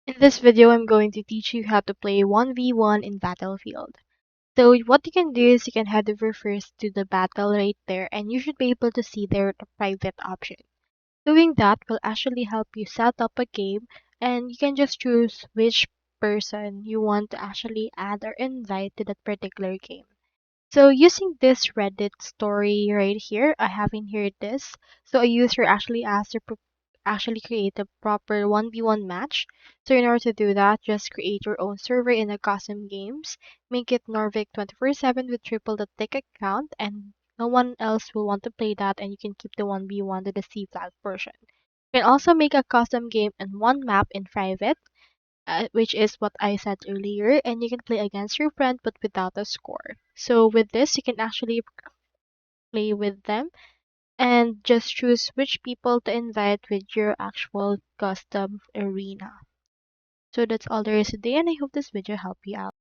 In this video, I'm going to teach you how to play 1v1 in Battlefield. So what you can do is you can head over first to the battle right there and you should be able to see there the private option. Doing that will actually help you set up a game and you can just choose which person you want to actually add or invite to that particular game. So using this Reddit story right here, I have in here this. So a user actually asked to actually create a proper 1v1 match. So in order to do that, just create your own server in a custom games. Make it Norvik 24/7 with triple the ticket count and no one else will want to play that and you can keep the 1v1 to the C flag version. You can also make a custom game and one map in private which is what I said earlier, and you can play against your friend but without a score. So with this, you can actually play with them and just choose which people to invite with your actual custom arena. So that's all there is today, and I hope this video helped you out.